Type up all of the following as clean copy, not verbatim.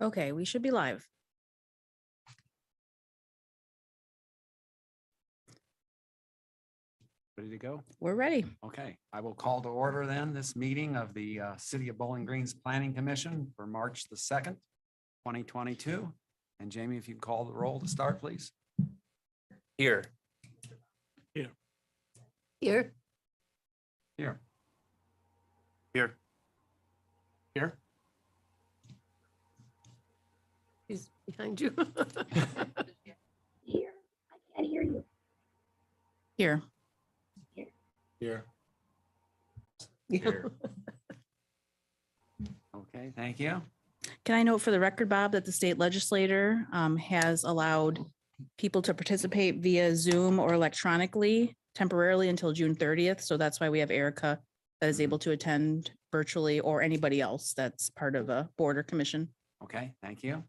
Okay, we should be live. Ready to go? We're ready. Okay, I will call to order then this meeting of the City of Bowling Green's Planning Commission for March the 2nd, 2022. And Jamie, if you can call the roll to start, please. Here. Here. Here. Here. Here. He's behind you. Here, I can't hear you. Here. Here. Here. Okay, thank you. Can I note for the record, Bob, that the state legislator has allowed people to participate via Zoom or electronically temporarily until June 30th. So that's why we have Erica that is able to attend virtually, or anybody else that's part of a board or commission. Okay, thank you.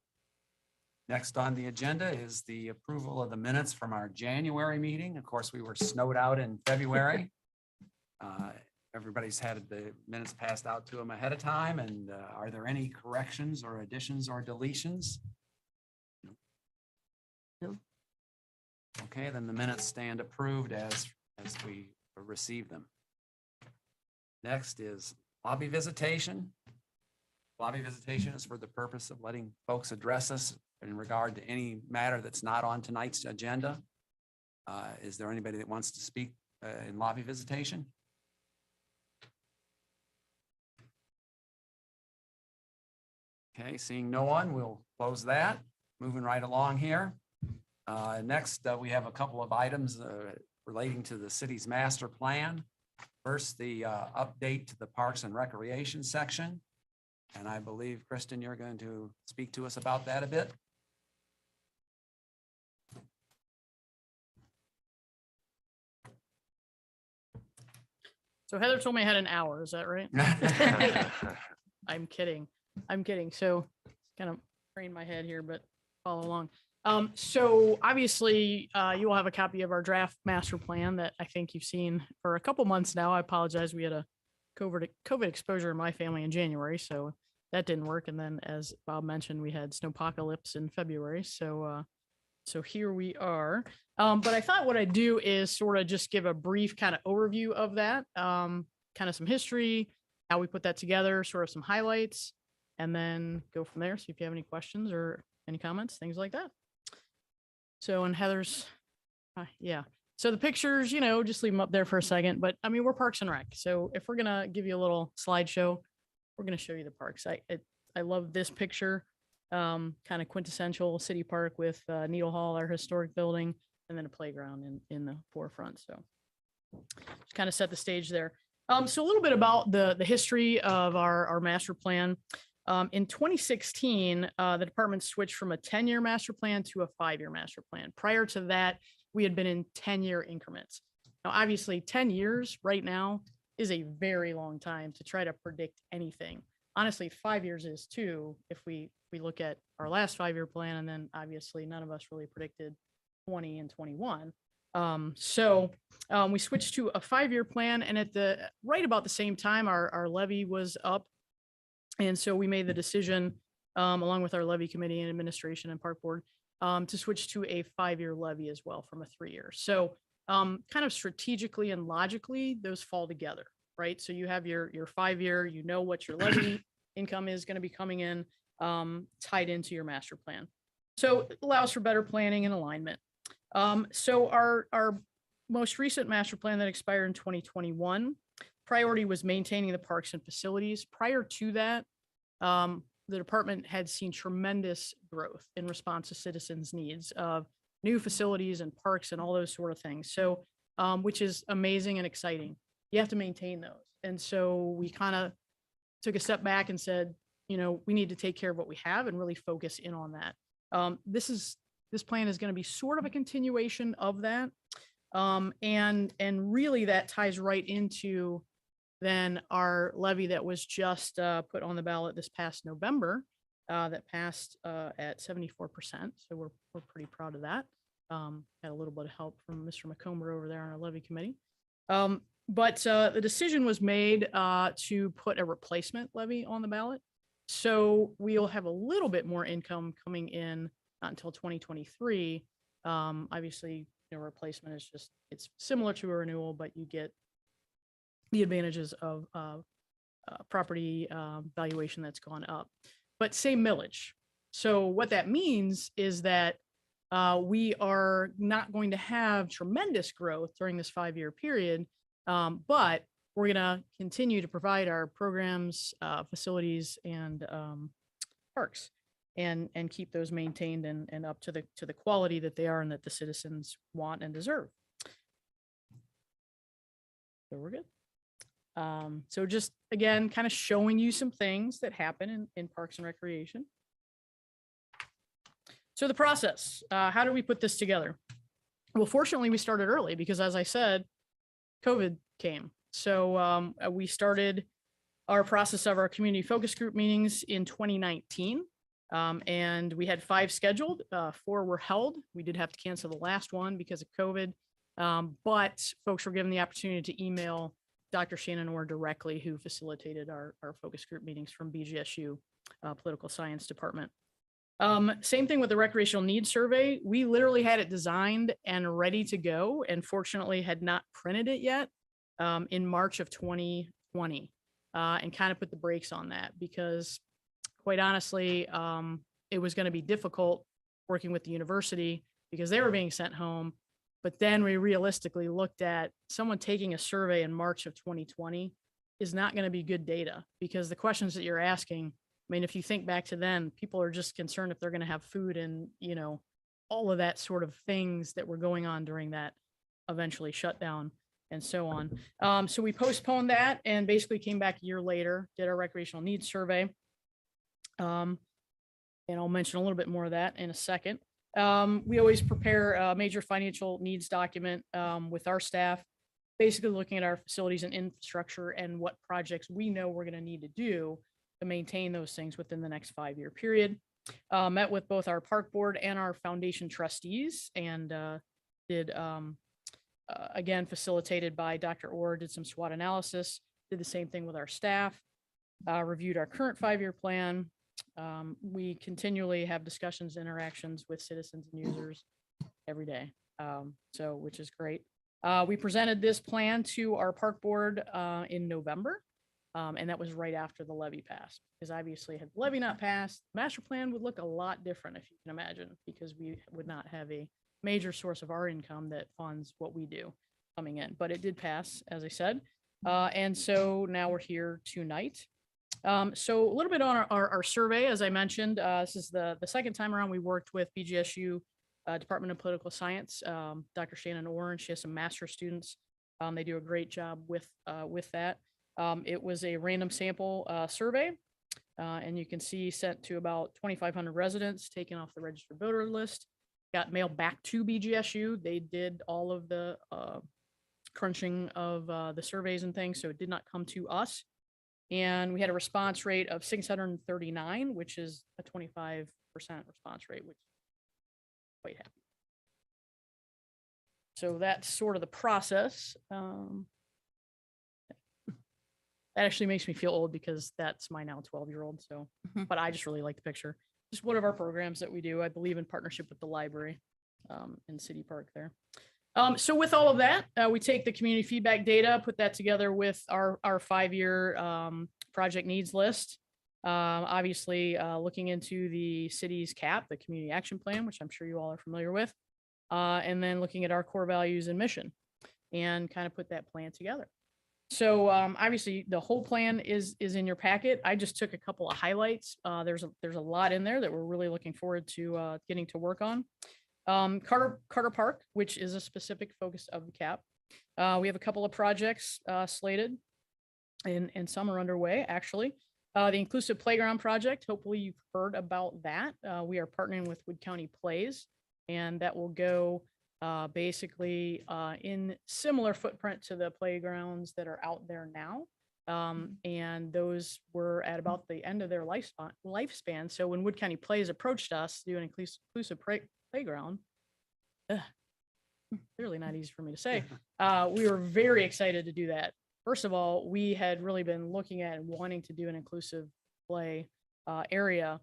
Next on the agenda is the approval of the minutes from our January meeting. Of course, we were snowed out in February. Everybody's had the minutes passed out to them ahead of time. And are there any corrections or additions or deletions? No. Okay, then the minutes stand approved as we receive them. Next is lobby visitation. Lobby visitation is for the purpose of letting folks address us in regard to any matter that's not on tonight's agenda. Is there anybody that wants to speak in lobby visitation? Okay, seeing no one, we'll close that. Moving right along here. Next, we have a couple of items relating to the city's master plan. First, the update to the Parks and Recreation section. And I believe, Kristen, you're going to speak to us about that a bit. So Heather told me I had an hour. Is that right? I'm kidding. I'm kidding. So kind of train my head here, but follow along. So obviously you will have a copy of our draft master plan that I think you've seen for a couple months now. I apologize. We had a COVID exposure in my family in January, so that didn't work. And then as Bob mentioned, we had snowpocalypse in February. So here we are. But I thought what I'd do is sort of just give a brief kind of overview of that, kind of some history, how we put that together, sort of some highlights, and then go from there. See if you have any questions or any comments, things like that. So, and Heather's, yeah. So the pictures, you know, just leave them up there for a second. But I mean, we're Parks and Rec. So if we're going to give you a little slideshow, we're going to show you the parks. I love this picture. Kind of quintessential city park with Needle Hall, our historic building, and then a playground in the forefront. So just kind of set the stage there. So a little bit about the history of our master plan. In 2016, the department switched from a 10-year master plan to a 5-year master plan. Prior to that, we had been in 10-year increments. Now, obviously 10 years right now is a very long time to try to predict anything. Honestly, 5 years is too, if we look at our last 5-year plan, and then obviously none of us really predicted 20 and 21. So we switched to a 5-year plan, and at right about the same time, our levy was up. And so we made the decision, along with our levy committee and administration and park board, to switch to a 5-year levy as well from a 3-year. So kind of strategically and logically, those fall together, right? So you have your 5-year, you know what your levy income is going to be coming in, tied into your master plan. So it allows for better planning and alignment. So our most recent master plan that expired in 2021, priority was maintaining the parks and facilities. Prior to that, the department had seen tremendous growth in response to citizens' needs of new facilities and parks and all those sort of things. So, which is amazing and exciting. You have to maintain those. And so we kind of took a step back and said, you know, we need to take care of what we have and really focus in on that. This plan is going to be sort of a continuation of that. And really that ties right into then our levy that was just put on the ballot this past November, that passed at 74%. So we're pretty proud of that. Had a little bit of help from Mr. McComber over there on our levy committee. But the decision was made to put a replacement levy on the ballot. So we'll have a little bit more income coming in, not until 2023. Obviously, replacement is just, it's similar to a renewal, but you get the advantages of property valuation that's gone up, but same millage. So what that means is that we are not going to have tremendous growth during this 5-year period, but we're going to continue to provide our programs, facilities, and parks, and keep those maintained and up to the quality that they are and that the citizens want and deserve. So we're good. So just again, kind of showing you some things that happen in Parks and Recreation. So the process, how do we put this together? Well, fortunately, we started early because, as I said, COVID came. So we started our process of our community focus group meetings in 2019. And we had 5 scheduled, 4 were held. We did have to cancel the last one because of COVID. But folks were given the opportunity to email Dr. Shannon Orr directly, who facilitated our focus group meetings from BGSU Political Science Department. Same thing with the recreational needs survey. We literally had it designed and ready to go, and fortunately had not printed it yet in March of 2020, and kind of put the brakes on that because, quite honestly, it was going to be difficult working with the university because they were being sent home. But then we realistically looked at someone taking a survey in March of 2020 is not going to be good data, because the questions that you're asking, I mean, if you think back to then, people are just concerned if they're going to have food and, all of that sort of things that were going on during that eventually shutdown and so on. So we postponed that and basically came back a year later, did our recreational needs survey. And I'll mention a little bit more of that in a second. We always prepare a major financial needs document with our staff, basically looking at our facilities and infrastructure and what projects we know we're going to need to do to maintain those things within the next 5-year period. Met with both our park board and our foundation trustees, and did, again, facilitated by Dr. Orr, did some SWOT analysis, did the same thing with our staff, reviewed our current 5-year plan. We continually have discussions, interactions with citizens and users every day, which is great. We presented this plan to our park board in November, and that was right after the levy passed, because obviously had the levy not passed, the master plan would look a lot different, if you can imagine, because we would not have a major source of our income that funds what we do coming in. But it did pass, as I said, and so now we're here tonight. So a little bit on our survey, as I mentioned, this is the second time around we worked with BGSU Department of Political Science, Dr. Shannon Orr. She has some master students. They do a great job with that. It was a random sample survey, and you can see sent to about 2,500 residents, taken off the registered voter list, got mailed back to BGSU. They did all of the crunching of the surveys and things, so it did not come to us. And we had a response rate of 639, which is a 25% response rate, which is quite happy. So that's sort of the process. That actually makes me feel old because that's my now 12-year-old. So, but I just really like the picture. Just one of our programs that we do, I believe, in partnership with the library in City Park there. So with all of that, we take the community feedback data, put that together with our 5-year project needs list. Obviously, looking into the city's CAP, the community action plan, which I'm sure you all are familiar with, and then looking at our core values and mission, and kind of put that plan together. So obviously, the whole plan is in your packet. I just took a couple of highlights. There's a lot in there that we're really looking forward to getting to work on. Carter Park, which is a specific focus of the CAP. We have a couple of projects slated, and some are underway, actually. The Inclusive Playground Project, hopefully you've heard about that. We are partnering with Wood County Plays, and that will go basically in similar footprint to the playgrounds that are out there now. And those were at about the end of their lifespan. So when Wood County Plays approached us to do an inclusive playground, clearly not easy for me to say, we were very excited to do that. First of all, we had really been looking at and wanting to do an inclusive play area.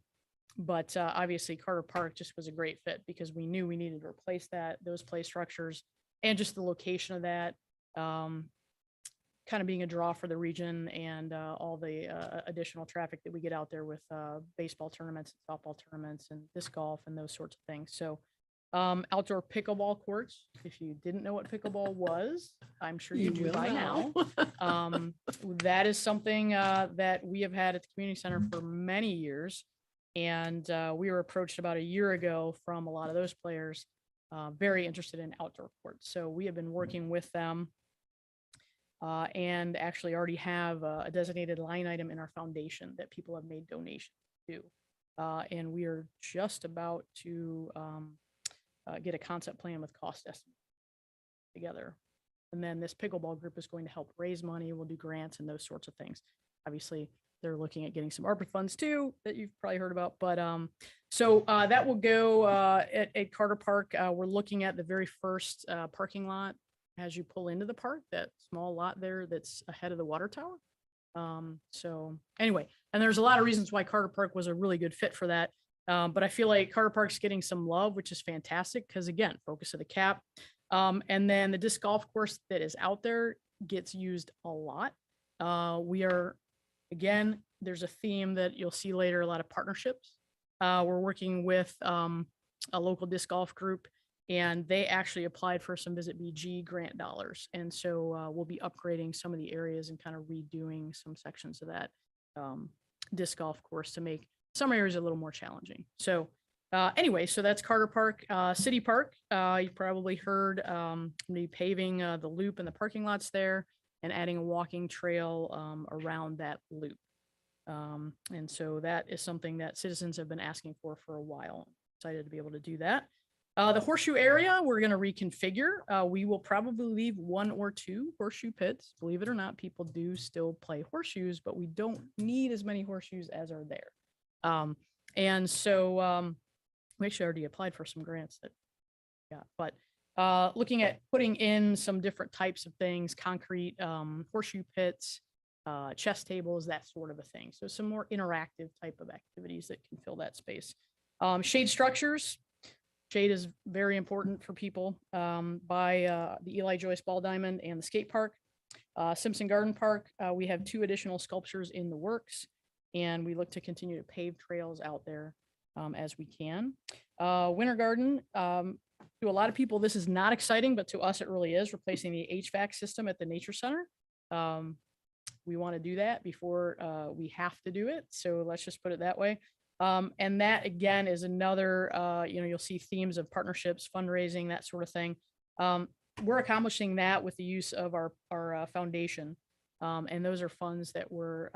But obviously Carter Park just was a great fit because we knew we needed to replace those play structures, and just the location of that, kind of being a draw for the region, and all the additional traffic that we get out there with baseball tournaments, softball tournaments, and disc golf and those sorts of things. So outdoor pickleball courts, if you didn't know what pickleball was, I'm sure you do will by now. That is something that we have had at the community center for many years. And we were approached about a year ago from a lot of those players, very interested in outdoor courts. So we have been working with them, and actually already have a designated line item in our foundation that people have made donations to. And we are just about to get a concept plan with cost estimate together. And then this pickleball group is going to help raise money. We'll do grants and those sorts of things. Obviously, they're looking at getting some ARPA funds too that you've probably heard about. But so that will go at Carter Park. We're looking at the very first parking lot as you pull into the park, that small lot there that's ahead of the water tower. So anyway, and there's a lot of reasons why Carter Park was a really good fit for that. But I feel like Carter Park's getting some love, which is fantastic because, again, focus of the cap. And then the disc golf course that is out there gets used a lot. We are, again, there's a theme that you'll see later, a lot of partnerships. We're working with a local disc golf group, and they actually applied for some Visit BG grant dollars. And so we'll be upgrading some of the areas and kind of redoing some sections of that disc golf course to make some areas a little more challenging. So anyway, so that's Carter Park. City Park, you probably heard me paving the loop and the parking lots there and adding a walking trail around that loop. And so that is something that citizens have been asking for a while. Excited to be able to do that. The horseshoe area, we're going to reconfigure. We will probably leave 1 or 2 horseshoe pits. Believe it or not, people do still play horseshoes, but we don't need as many horseshoes as are there. And so we actually already applied for some grants that, but looking at putting in some different types of things, concrete, horseshoe pits, chess tables, that sort of a thing. So some more interactive type of activities that can fill that space. Shade structures. Shade is very important for people by the Eli Joyce Ball Diamond and the skate park. Simpson Garden Park, we have 2 additional sculptures in the works, and we look to continue to pave trails out there as we can. Winter Garden, to a lot of people, this is not exciting, but to us, it really is, replacing the HVAC system at the Nature Center. We want to do that before we have to do it. So let's just put it that way. And that, again, is another, you'll see themes of partnerships, fundraising, that sort of thing. We're accomplishing that with the use of our foundation. And those are funds that were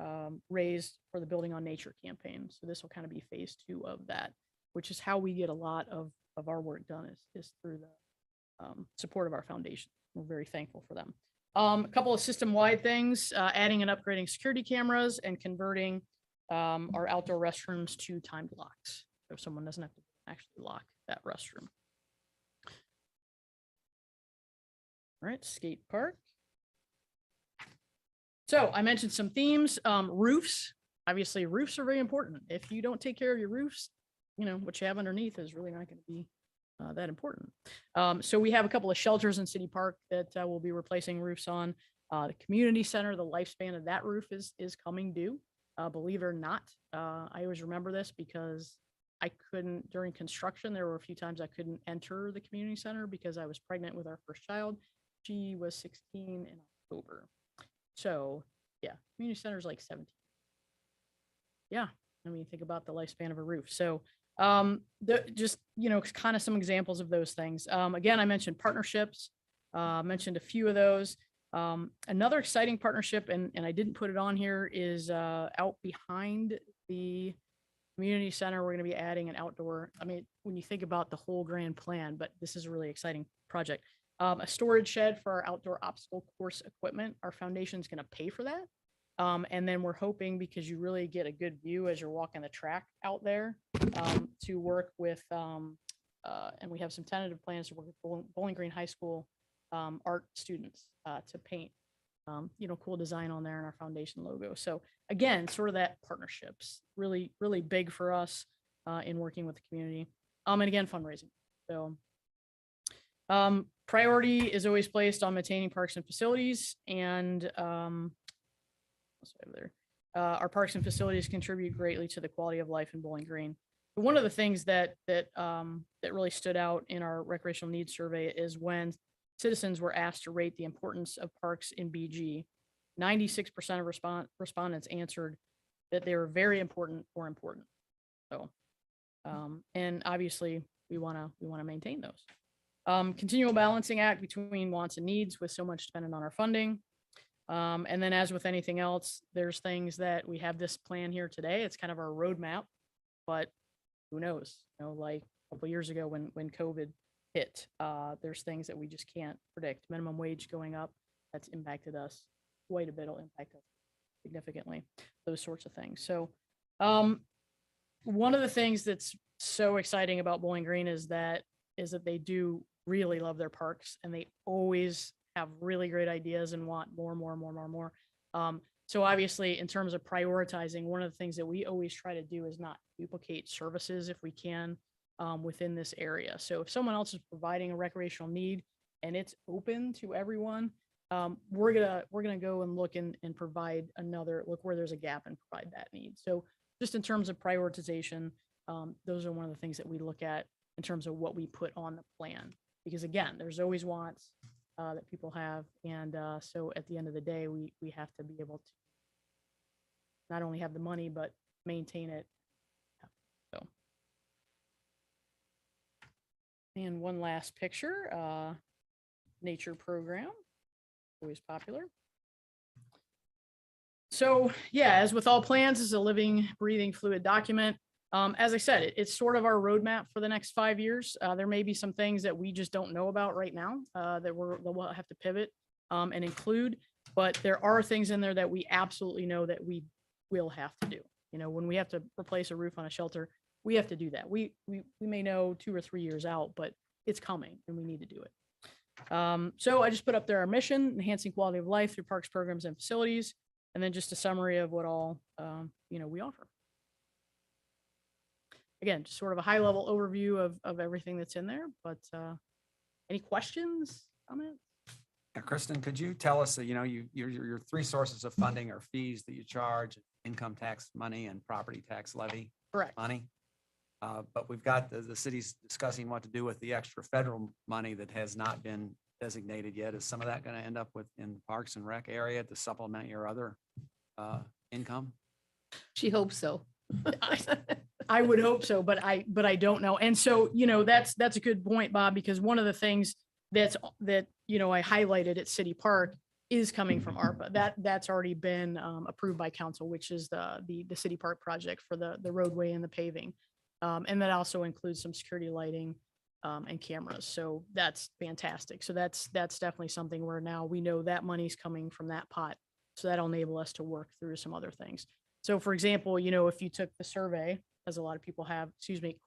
raised for the Building on Nature campaign. So this will kind of be phase 2 of that, which is how we get a lot of our work done is through the support of our foundation. We're very thankful for them. A couple of system-wide things, adding and upgrading security cameras and converting our outdoor restrooms to timed locks. So someone doesn't have to actually lock that restroom. All right, skate park. So I mentioned some themes, roofs. Obviously, roofs are very important. If you don't take care of your roofs, what you have underneath is really not going to be that important. So we have a couple of shelters in City Park that we'll be replacing roofs on. The community center, the lifespan of that roof is coming due. Believe it or not, I always remember this because I couldn't, during construction, there were a few times I couldn't enter the community center because I was pregnant with our first child. She was 16 in October. So yeah, community center is like 17. Yeah, I mean, think about the lifespan of a roof. So just, kind of some examples of those things. Again, I mentioned partnerships, mentioned a few of those. Another exciting partnership, and I didn't put it on here, is out behind the community center. We're going to be adding an outdoor, I mean, when you think about the whole grand plan, but this is a really exciting project. A storage shed for our outdoor obstacle course equipment. Our foundation is going to pay for that. And then we're hoping, because you really get a good view as you're walking the track out there, to work with, and we have some tentative plans to work with Bowling Green High School art students to paint cool design on there and our foundation logo. So again, sort of that partnerships, really, really big for us in working with the community. And again, fundraising. So priority is always placed on maintaining parks and facilities, and what's over there? Our parks and facilities contribute greatly to the quality of life in Bowling Green. But one of the things that really stood out in our recreational needs survey is when citizens were asked to rate the importance of parks in BG. 96% of respondents answered that they were very important or important. So, and obviously we want to maintain those. Continual balancing act between wants and needs, with so much dependent on our funding. And then, as with anything else, there's things that we have this plan here today. It's kind of our roadmap, but who knows? Like a couple of years ago when COVID hit, there's things that we just can't predict. Minimum wage going up, that's impacted us quite a bit. It'll impact us significantly. Those sorts of things. So, one of the things that's so exciting about Bowling Green is that they do really love their parks, and they always have really great ideas and want more. So obviously, in terms of prioritizing, one of the things that we always try to do is not duplicate services if we can within this area. So if someone else is providing a recreational need and it's open to everyone, we're gonna go and look and provide another look where there's a gap and provide that need. So just in terms of prioritization, those are one of the things that we look at in terms of what we put on the plan. Because again, there's always wants that people have. And so at the end of the day, we have to be able to not only have the money, but maintain it. So, and one last picture, nature program, always popular. So yeah, as with all plans, it's a living, breathing, fluid document. As I said, it's sort of our roadmap for the next 5 years. There may be some things that we just don't know about right now that we'll have to pivot and include, but there are things in there that we absolutely know that we will have to do. When we have to replace a roof on a shelter, we have to do that. We may know 2 or 3 years out, but it's coming and we need to do it. So I just put up there our mission: enhancing quality of life through parks, programs, and facilities, and then just a summary of what all we offer. Again, just sort of a high level overview of everything that's in there, but any questions, comments? Yeah, Kristen, could you tell us, your 3 sources of funding are fees that you charge, income tax money, and property tax levy Correct. money. But we've got the city's discussing what to do with the extra federal money that has not been designated yet. Is some of that going to end up in Parks and Rec area to supplement your other income? She hopes so. I would hope so, but I don't know. And so, that's a good point, Bob, because one of the things that I highlighted at City Park is coming from ARPA. That's already been approved by council, which is the City Park project for the roadway and the paving. And that also includes some security lighting and cameras. So that's fantastic. So that's definitely something where now we know that money's coming from that pot. So that'll enable us to work through some other things. So for example, if you took the survey, as a lot of people have,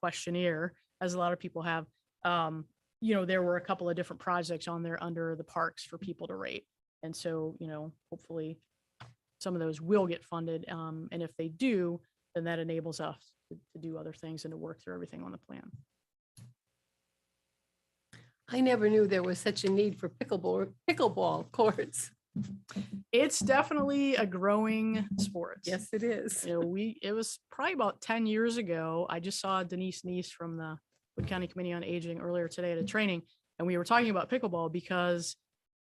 questionnaire, as a lot of people have, there were a couple of different projects on there under the parks for people to rate. And so, hopefully some of those will get funded. And if they do, then that enables us to do other things and to work through everything on the plan. I never knew there was such a need for pickleball courts. It's definitely a growing sport. Yes, it is. It was probably about 10 years ago. I just saw Denise Neese from the Wood County Committee on Aging earlier today at a training, and we were talking about pickleball because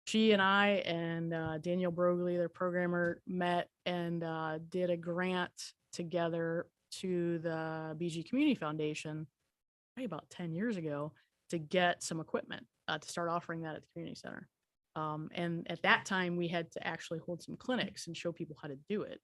she and I and Daniel Broglie, their programmer, met and did a grant together to the BG Community Foundation probably about 10 years ago to get some equipment to start offering that at the community center. And at that time, we had to actually hold some clinics and show people how to do it.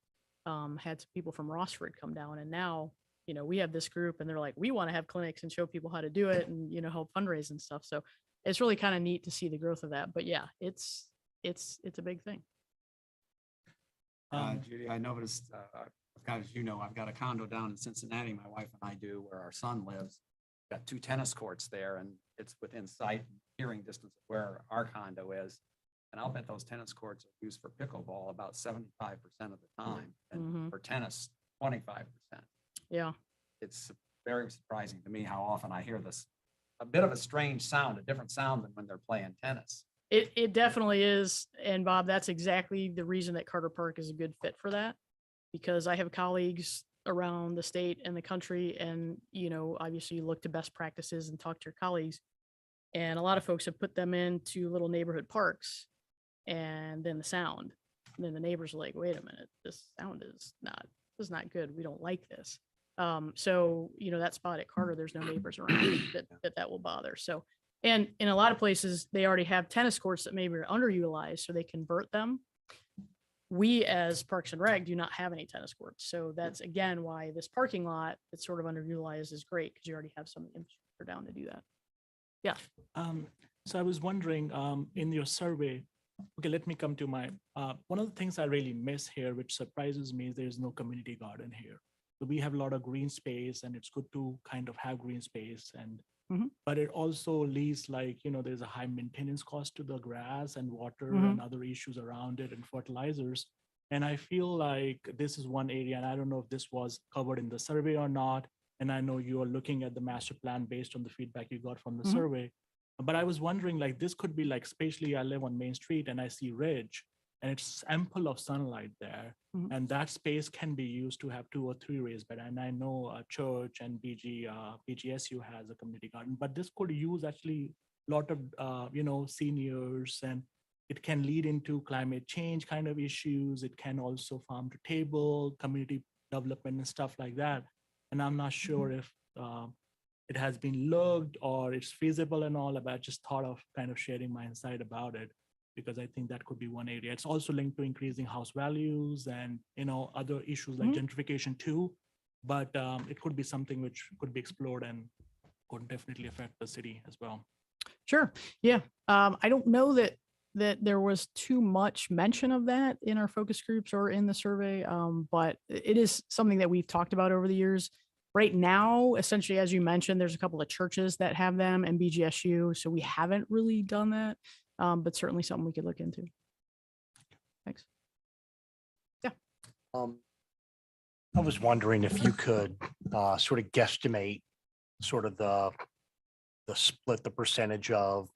Had some people from Rossford come down, and now, we have this group and they're like, we want to have clinics and show people how to do it and, help fundraise and stuff. So it's really kind of neat to see the growth of that. But yeah, it's a big thing. Judy, I noticed, as you know, I've got a condo down in Cincinnati, my wife and I do, where our son lives. We've got 2 tennis courts there, and it's within sight and hearing distance of where our condo is. And I'll bet those tennis courts are used for pickleball about 75% of the time, and Mhm. for tennis, 25%. Yeah. It's very surprising to me how often I hear this, a bit of a strange sound, a different sound than when they're playing tennis. It definitely is. And Bob, that's exactly the reason that Carter Park is a good fit for that. Because I have colleagues around the state and the country, and, obviously you look to best practices and talk to your colleagues. And a lot of folks have put them into little neighborhood parks, and then the sound, and then the neighbors are like, wait a minute, this sound is not good. We don't like this. So, that spot at Carter, there's no neighbors around that will bother. So, and in a lot of places, they already have tennis courts that maybe are underutilized, so they convert them. We as Parks and Rec do not have any tennis courts. So that's again why this parking lot that's sort of underutilized is great, because you already have some infrastructure down to do that. Yeah. So I was wondering, in your survey, okay, let me come to my, one of the things I really miss here, which surprises me, is there's no community garden here. So we have a lot of green space, and it's good to kind of have green space, and but it also leaves, like, there's a high maintenance cost to the grass and water and other issues around it and fertilizers. And I feel like this is one area, and I don't know if this was covered in the survey or not. And I know you are looking at the master plan based on the feedback you got from the survey. But I was wondering, like, this could be like, especially I live on Main Street and I see Ridge, and it's ample of sunlight there. And that space can be used to have 2 or 3 raised bed. And I know a church and BGSU has a community garden, but this could use actually a lot of, seniors, and it can lead into climate change kind of issues. It can also farm to table, community development and stuff like that. And I'm not sure if it has been looked or it's feasible and all, but I just thought of kind of sharing my insight about it, because I think that could be one area. It's also linked to increasing house values and, other issues like gentrification too. But it could be something which could be explored and could definitely affect the city as well. Sure. Yeah. I don't know that there was too much mention of that in our focus groups or in the survey, but it is something that we've talked about over the years. Right now, essentially, as you mentioned, there's a couple of churches that have them and BGSU, so we haven't really done that, but certainly something we could look into. Thanks. Yeah. I was wondering if you could sort of guesstimate sort of the split, the percentage of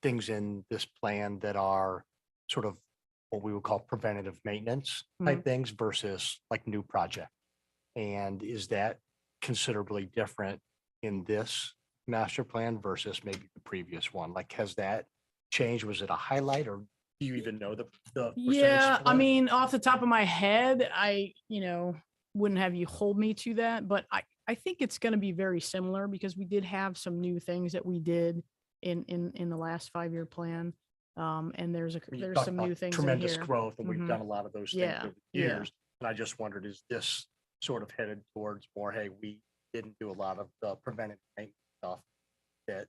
things in this plan that are sort of what we would call preventative maintenance type things versus like new project. And is that considerably different in this master plan versus maybe the previous one? Like, has that changed? Was it a highlight, or do you even know the percentage Yeah, I split? mean, off the top of my head, I wouldn't have you hold me to that, but I think it's going to be very similar, because we did have some new things that we did in the last 5-year plan. And there's You some talked new about things in tremendous here. growth, and we've done a lot of those things Yeah, over the yeah. years. And I just wondered, is this sort of headed towards more, hey, we didn't do a lot of the preventive maintenance stuff that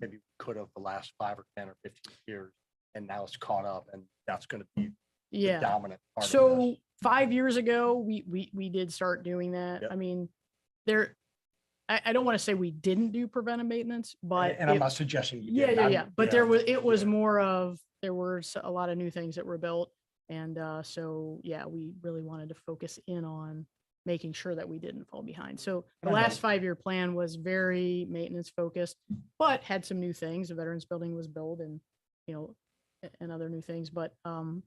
maybe we could have the last 5 or 10 or 15 years, and now it's caught up, and that's going to be the dominant part of So this. 5 years ago, we did start doing that. Yep. I mean, I don't want to say we didn't do preventive maintenance, but And I'm not suggesting you yeah, didn't. yeah, I'm- yeah. But there was yeah. more of, there were a lot of new things that were built. And so, yeah, we really wanted to focus in on making sure that we didn't fall behind. So the I know. last 5-year plan was very maintenance focused, but had some new things. The Veterans Building was built, and, and other new things. But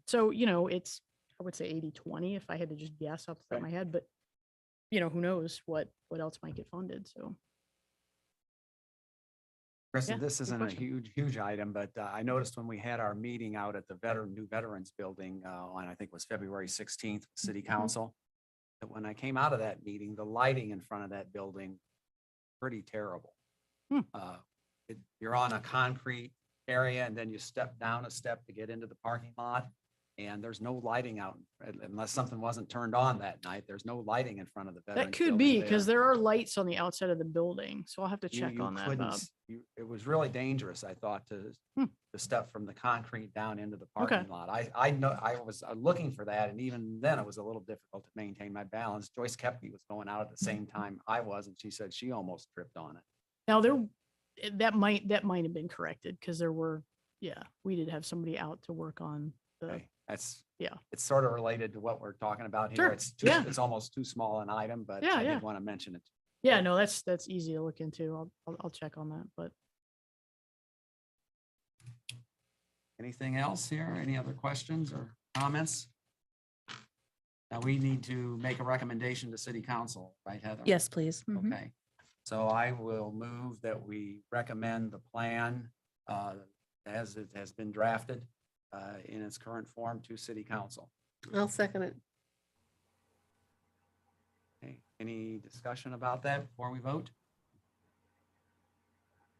so, it's, I would say 80-20 if I had to just guess off the top of my head, but who knows what else might get funded. So. Kristen, Yeah, this good isn't a question. huge item, but I noticed when we had our meeting out at the new Veterans Building on, I think it was February 16th, City Council, that when I came out of that meeting, the lighting in front of that building, pretty terrible. You're on a concrete area, and then you step down a step to get into the parking lot, and there's no lighting out unless something wasn't turned on that night. There's no lighting in front of the Veterans That could Building be, because there are lights on the outside of the building. So I'll have to check on that, couldn't Bob. it was really dangerous, I thought, to step from the concrete down into the Okay. parking lot. I know I was looking for that, and even then it was a little difficult to maintain my balance. Joyce Kepke was going out at the same time I was, and she said she almost tripped on it. Now that might have been corrected, because there were, yeah, we did have somebody out to work on the, Okay, that's. Yeah. It's sort of related to what we're talking about here. Sure, yeah. It's almost too small an item, but Yeah, I yeah. did want to mention it. yeah, no, that's easy to look into. I'll check on that, but Anything else here? Any other questions or comments? Now we need to make a recommendation to city council, right, Heather? Yes, please. Mhm. Okay, so I will move that we recommend the plan as it has been drafted in its current form to city council. I'll second it. Okay, any discussion about that before we vote?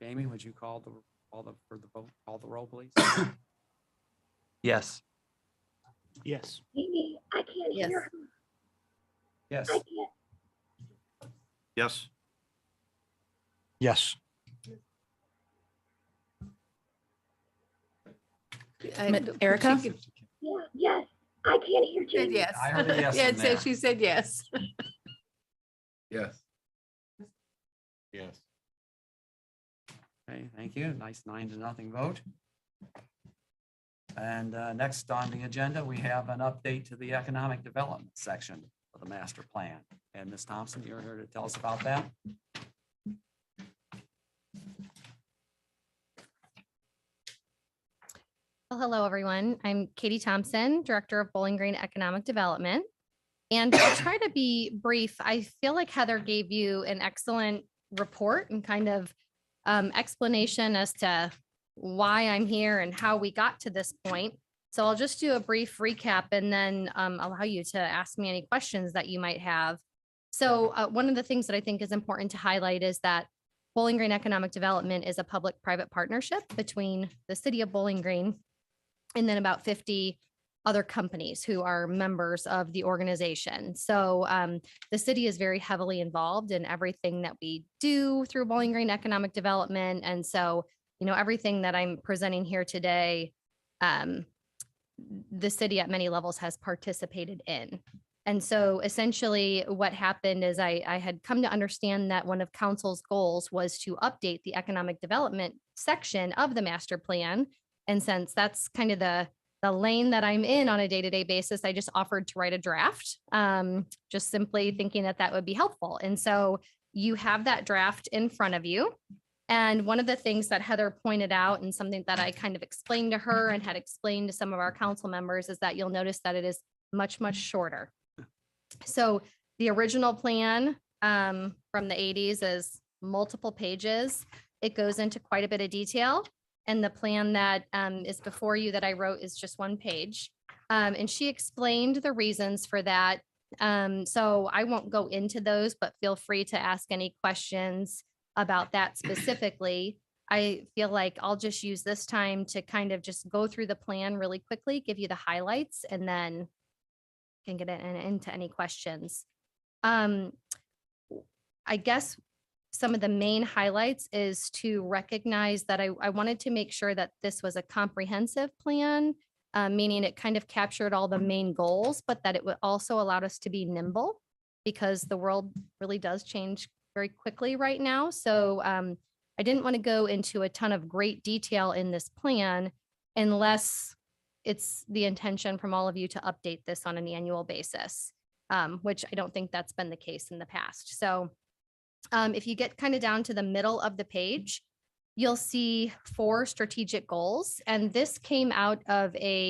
Jamie, would you call the roll, please? Yes. Yes. Amy, I can't Yes. hear her. Yes. I can't. Yes. Yes. Erica? She could- Yeah, yes, I can't hear said Jamie. yes. I heard a yes Yeah, in it said, there. she said yes. Yes. Yes. Okay, thank you. Nice 9-0 vote. And next on the agenda, we have an update to the economic development section of the master plan. And Ms. Thompson, you're here to tell us about that. Well, hello, everyone. I'm Katie Thompson, Director of Bowling Green Economic Development. And I'll try to be brief. I feel like Heather gave you an excellent report and kind of explanation as to why I'm here and how we got to this point. So I'll just do a brief recap and then allow you to ask me any questions that you might have. So one of the things that I think is important to highlight is that Bowling Green Economic Development is a public-private partnership between the city of Bowling Green and then about 50 other companies who are members of the organization. So the city is very heavily involved in everything that we do through Bowling Green Economic Development. And so, you know, everything that I'm presenting here today, the city at many levels has participated in. And so essentially what happened is I had come to understand that one of council's goals was to update the economic development section of the master plan. And since that's kind of the lane that I'm in on a day-to-day basis, I just offered to write a draft, just simply thinking that that would be helpful. And so you have that draft in front of you. And one of the things that Heather pointed out and something that I kind of explained to her and had explained to some of our council members is that you'll notice that it is much, much shorter. So the original plan from the 80s is multiple pages. It goes into quite a bit of detail. And the plan that is before you that I wrote is just one page. And she explained the reasons for that. So I won't go into those, but feel free to ask any questions about that specifically. I feel like I'll just use this time to kind of just go through the plan really quickly, give you the highlights, and then can get into any questions. I guess some of the main highlights is to recognize that I wanted to make sure that this was a comprehensive plan, meaning it kind of captured all the main goals, but that it would also allowed us to be nimble because the world really does change very quickly right now. So I didn't want to go into a ton of great detail in this plan unless it's the intention from all of you to update this on an annual basis, which I don't think that's been the case in the past. So if you get kind of down to the middle of the page, you'll see 4 strategic goals. And this came out of maybe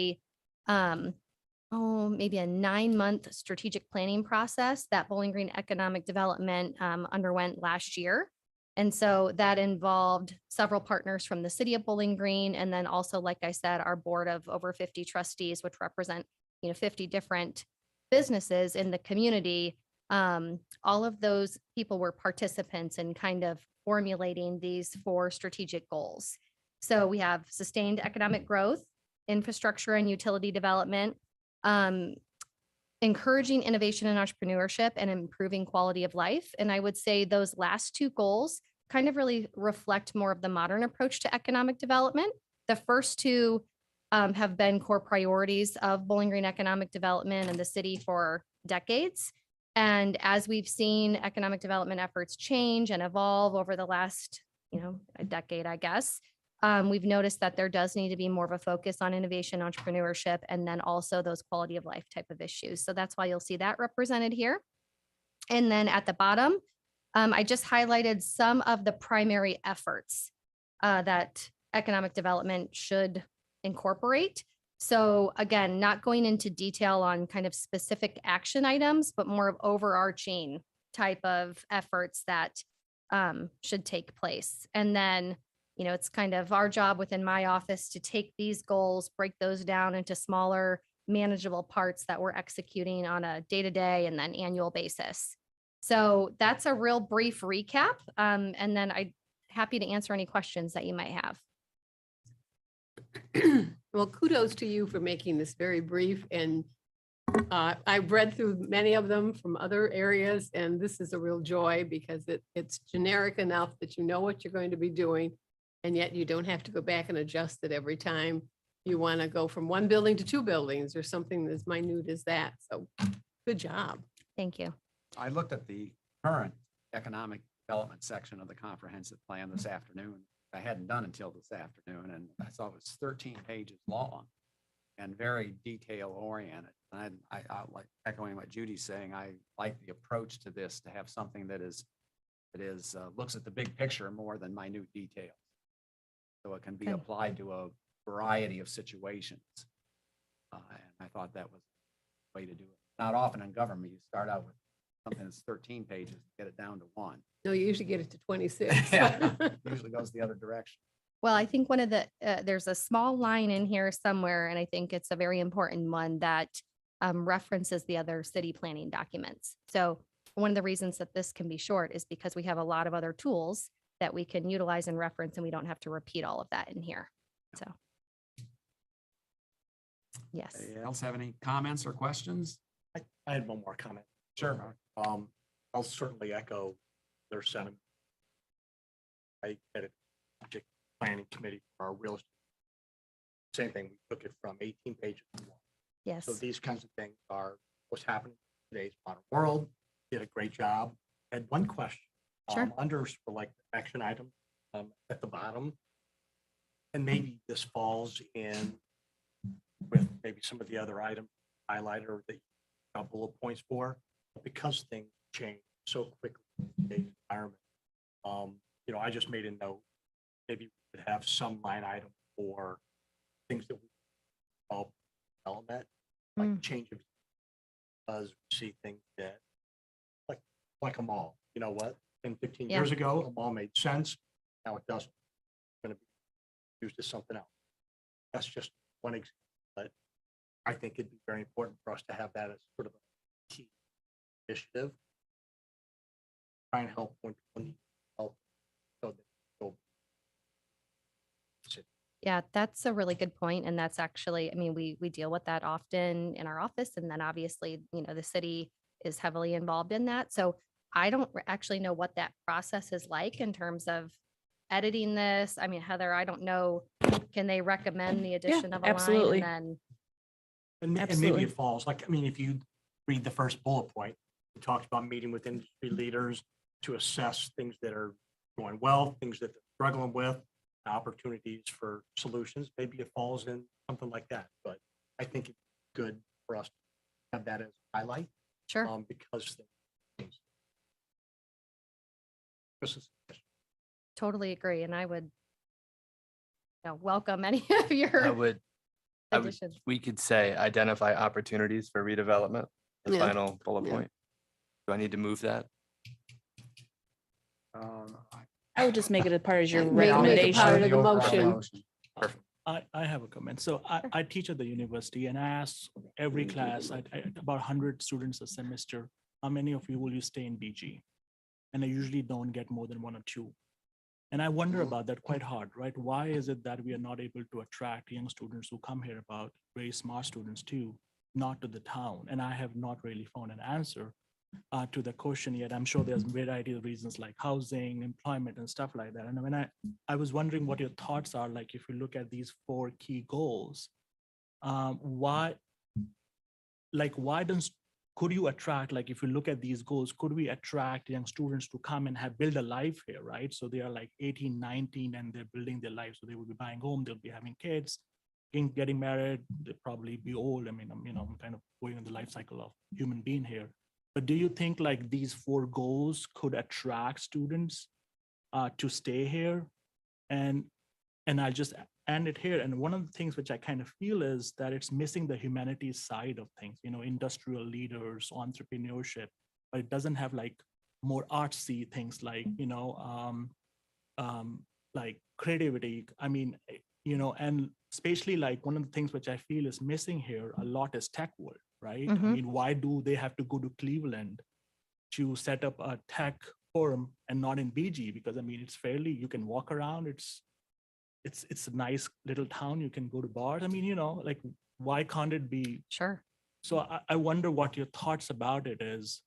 a 9-month strategic planning process that Bowling Green Economic Development underwent last year. And so that involved several partners from the city of Bowling Green. And then also, like I said, our board of over 50 trustees, which represent, 50 different businesses in the community. All of those people were participants in kind of formulating these 4 strategic goals. So we have sustained economic growth, infrastructure and utility development, encouraging innovation and entrepreneurship, and improving quality of life. And I would say those last 2 goals kind of really reflect more of the modern approach to economic development. The first 2 have been core priorities of Bowling Green Economic Development and the city for decades. And as we've seen economic development efforts change and evolve over the last, a decade, I guess, we've noticed that there does need to be more of a focus on innovation, entrepreneurship, and then also those quality of life type of issues. So that's why you'll see that represented here. And then at the bottom, I just highlighted some of the primary efforts that economic development should incorporate. So again, not going into detail on kind of specific action items, but more of overarching type of efforts that should take place. And then, you know, it's kind of our job within my office to take these goals, break those down into smaller, manageable parts that we're executing on a day-to-day and then annual basis. So that's a real brief recap. And then I'm happy to answer any questions that you might have. Well, kudos to you for making this very brief, and I've read through many of them from other areas, and this is a real joy because it's generic enough that you know what you're going to be doing, and yet you don't have to go back and adjust it every time you want to go from one building to 2 buildings or something as minute as that. So good job. Thank you. I looked at the current economic development section of the comprehensive plan this afternoon. I hadn't done until this afternoon, and I saw it was 13 pages long and very detail oriented. And I like echoing what Judy's saying. I like the approach to this, to have something that looks at the big picture more than minute details. So it can be Good. applied to a variety of situations. And I thought that was the way to do it. Not often in government, you start out with something that's 13 pages, get it down to 1. No, you usually get it to 26. Yeah, usually goes the other direction. Well, I think one of the, there's a small line in here somewhere, and I think it's a very important one that references the other city planning documents. So one of the reasons that this can be short is because we have a lot of other tools that we can utilize and reference, and we don't have to repeat all of that in here. So. Yes. Anybody else have any comments or questions? I had one more comment. Sure. I'll certainly echo their sentiment. I had a project planning committee for our real estate. Same thing, we took it from 18 pages to 1. Yes. So these kinds of things are what's happening in today's modern world. Did a great job. I had one question. Sure. Under for like action item at the bottom. And maybe this falls in with maybe some of the other items highlighted or that you got bullet points for, but because things change so quickly in today's environment. You know, I just made a note. Maybe we could have some line item for things that we call development, like change of, because we see things that like a mall. You know what? 10, 15 years ago, a mall made sense. Now it doesn't. It's going to be used as something else. That's just one example, but I think it'd be very important for us to have that as sort of a key initiative. Try and help when people need help. So that they'll. Yeah, that's a really good point. And that's actually, I mean, we deal with that often in our office. And then obviously, you know, the city is heavily involved in that. So I don't actually know what that process is like in terms of editing this. I mean, Heather, I don't know, can they recommend the addition of a absolutely. line and then? And maybe Absolutely. it falls, like, I mean, if you read the first bullet point, we talked about meeting with industry leaders to assess things that are going well, things that they're struggling with, opportunities for solutions. Maybe it falls in something like that, but I think it's good for us to have that as a highlight. Sure. Because things. Totally agree. And I would welcome any of your I would, additions. we could say identify opportunities for redevelopment, the Yeah. final bullet Yeah. point. Do I need to move that? I would just make it a part of your Make it part recommendation. of the motion. I have a comment. So I teach at the university and I ask every class, about 100 students a semester, how many of you will you stay in BG? And I usually don't get more than 1 or 2. And I wonder about that quite hard, right? Why is it that we are not able to attract young students who come here, about very smart students too, not to the town? And I have not really found an answer to the question yet. I'm sure there's a variety of reasons like housing, employment, and stuff like that. And I mean, I was wondering what your thoughts are, like if you look at these 4 key goals, why could you attract, like, if you look at these goals, could we attract young students to come and build a life here, right? So they are like 18, 19, and they're building their life. So they will be buying home, they'll be having kids, getting married, they'll probably be old. I mean, I'm kind of going on the life cycle of human being here. But do you think like these 4 goals could attract students to stay here? And I'll just end it here. And one of the things which I kind of feel is that it's missing the humanities side of things, industrial leaders, entrepreneurship, but it doesn't have like more artsy things like, like creativity. I mean, and especially like one of the things which I feel is missing here a lot is tech world, right? I mean, why do they have to go to Cleveland to set up a tech forum and not in BG? Because I mean, it's fairly, you can walk around, it's a nice little town, you can go to bars. I mean, like, why can't it be? Sure. So I wonder what your thoughts about it is,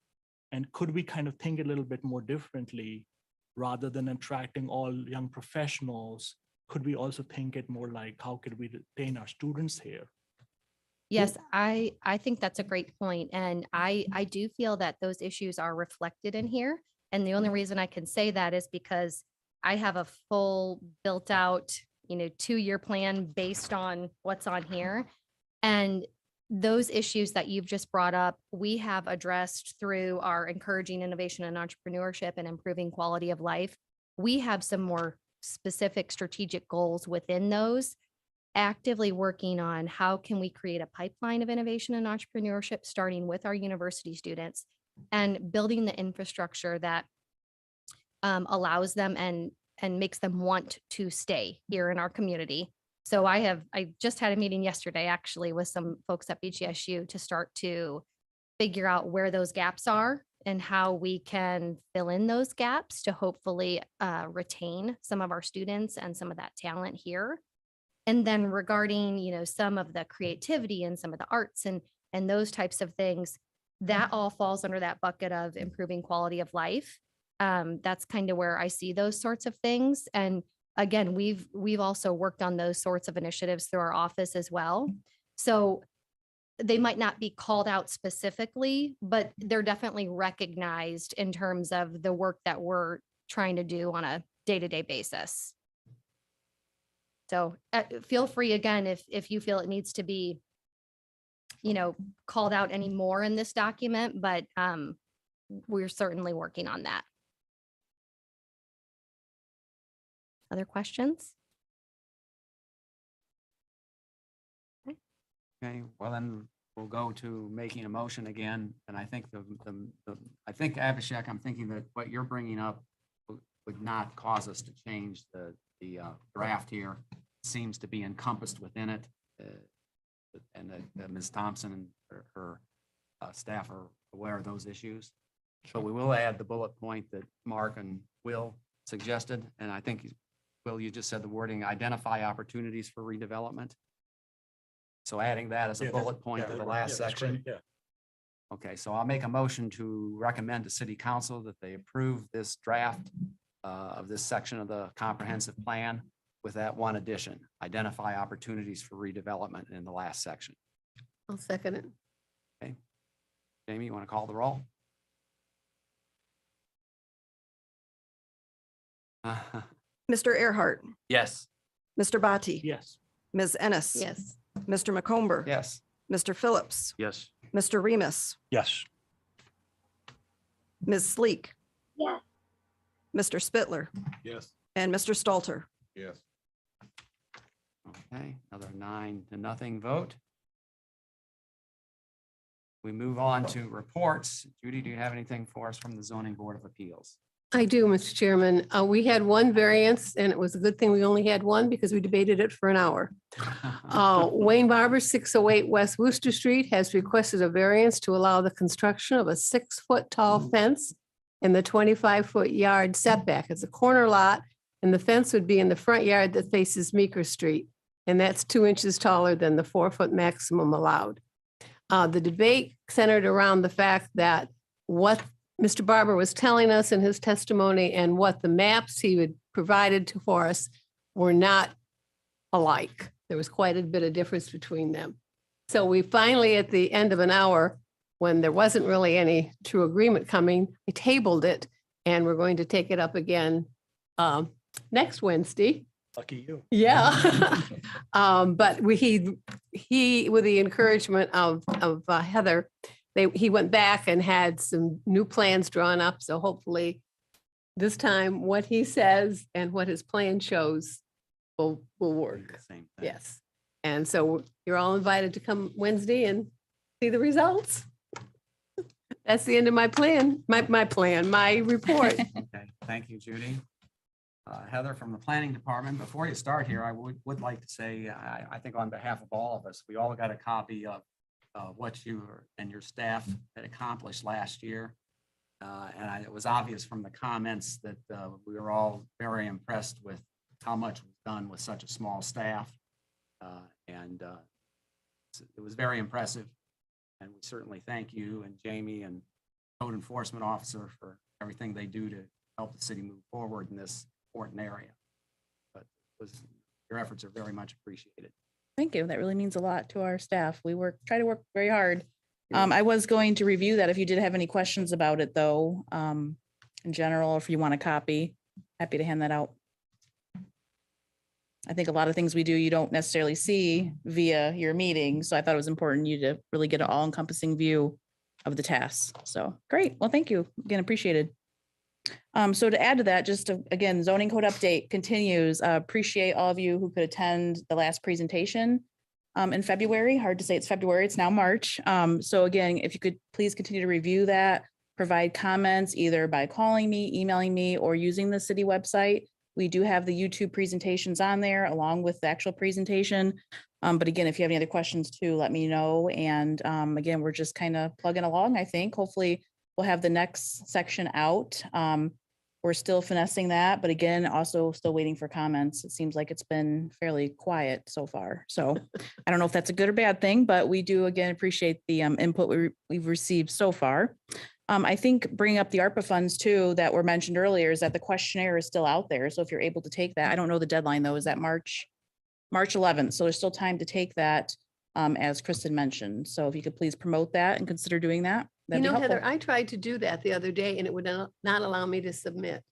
and could we kind of think a little bit more differently rather than attracting all young professionals? Could we also think it more like, how could we retain our students here? Yes, I think that's a great point. And I do feel that those issues are reflected in here. And the only reason I can say that is because I have a full built out, 2-year plan based on what's on here. And those issues that you've just brought up, we have addressed through our encouraging innovation and entrepreneurship and improving quality of life. We have some more specific strategic goals within those, actively working on how can we create a pipeline of innovation and entrepreneurship, starting with our university students and building the infrastructure that allows them and makes them want to stay here in our community. So I just had a meeting yesterday, actually, with some folks at BGSU to start to figure out where those gaps are and how we can fill in those gaps to hopefully retain some of our students and some of that talent here. And then regarding, some of the creativity and some of the arts and those types of things, that all falls under that bucket of improving quality of life. That's kind of where I see those sorts of things. And again, we've also worked on those sorts of initiatives through our office as well. So they might not be called out specifically, but they're definitely recognized in terms of the work that we're trying to do on a day-to-day basis. So feel free again, if you feel it needs to be, called out any more in this document, but we're certainly working on that. Other questions? Okay, well then we'll go to making a motion again. And I think I think Abhishek, I'm thinking that what you're bringing up would not cause us to change the draft here. It seems to be encompassed within it. And Ms. Thompson and her staff are aware of those issues. So we will add the bullet point that Mark and Will suggested. And I think, Will, you just said the wording, identify opportunities for redevelopment. So adding that as a bullet point to the last section. Yeah. Okay, so I'll make a motion to recommend to City Council that they approve this draft of this section of the comprehensive plan with that one addition, identify opportunities for redevelopment in the last section. I'll second it. Okay. Jamie, you want to call the roll? Mr. Earhart, Yes. Mr. Bati, Yes. Ms. Ennis, Yes. Mr. McComber, Yes. Mr. Phillips, Yes. Mr. Remus, Yes. Ms. Sleek, Yes. Mr. Spittler, Yes. and Mr. Stalter. Yes. Okay, another 9-0 vote. We move on to reports. Judy, do you have anything for us from the Zoning Board of Appeals? I do, Mr. Chairman. We had one variance and it was a good thing we only had one because we debated it for an hour. Wayne Barber, 608 West Worcester Street, has requested a variance to allow the construction of a 6-foot tall fence in the 25-foot yard setback. It's a corner lot and the fence would be in the front yard that faces Meeker Street. And that's 2 inches taller than the 4-foot maximum allowed. The debate centered around the fact that what Mr. Barber was telling us in his testimony and what the maps he had provided for us were not alike. There was quite a bit of difference between them. So we finally, at the end of an hour, when there wasn't really any true agreement coming, I tabled it and we're going to take it up again next Wednesday. Lucky you. Yeah. But he, with the encouragement of Heather, he went back and had some new plans drawn up. So hopefully this time what he says and what his plan shows will work. Same thing. Yes. And so you're all invited to come Wednesday and see the results. That's the end of my plan, my report. Okay, thank you, Judy. Heather, from the planning department, before you start here, I would like to say, I think on behalf of all of us, we all got a copy of what you and your staff had accomplished last year. And it was obvious from the comments that we were all very impressed with how much was done with such a small staff. It was very impressive. And we certainly thank you and Jamie and code enforcement officer for everything they do to help the city move forward in this important area. But your efforts are very much appreciated. Thank you. That really means a lot to our staff. We try to work very hard. I was going to review that if you did have any questions about it though, in general, if you want a copy, happy to hand that out. I think a lot of things we do, you don't necessarily see via your meeting. So I thought it was important you to really get an all encompassing view of the tasks. So great. Well, thank you again. Appreciated. So to add to that, again, zoning code update continues. Appreciate all of you who could attend the last presentation in February. Hard to say it's February, it's now March. So again, if you could please continue to review that, provide comments either by calling me, emailing me, or using the city website. We do have the YouTube presentations on there along with the actual presentation. But again, if you have any other questions too, let me know. And again, we're just kind of plugging along, I think. Hopefully we'll have the next section out. We're still finessing that, but again, also still waiting for comments. It seems like it's been fairly quiet so far. So I don't know if that's a good or bad thing, but we do again appreciate the input we've received so far. I think bringing up the ARPA funds too that were mentioned earlier is that the questionnaire is still out there. So if you're able to take that, I don't know the deadline though, is that March 11th. So there's still time to take that as Kristen mentioned. So if you could please promote that and consider doing that. You That'd be know, helpful. Heather, I tried to do that the other day and it would not allow me to submit.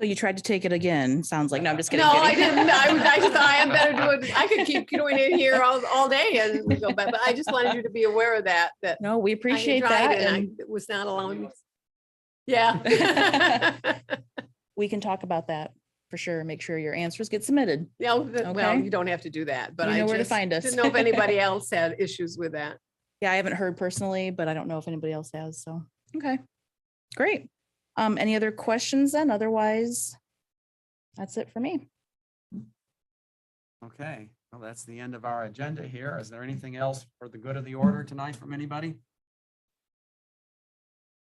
So you tried to take it again, sounds like. No, I'm just kidding. No, I kidding. didn't. I just thought I am better doing, I could keep doing it here all day and we go back, but I just wanted you to be aware of that. No, we I had appreciate tried that. and And it was not allowing me. Yeah. we can talk about that for sure. Make sure your answers get submitted. No, well, Okay. you don't have to do that, but You I know where to just find us. didn't know if anybody else had issues with that. Yeah, I haven't heard personally, but I don't know if anybody else has. So, okay, great. Any other questions then? Otherwise, that's it for me. Okay, well, that's the end of our agenda here. Is there anything else for the good of the order tonight from anybody?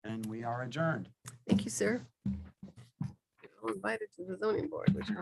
And we are adjourned. Thank you, sir. I'm invited to the zoning board, which I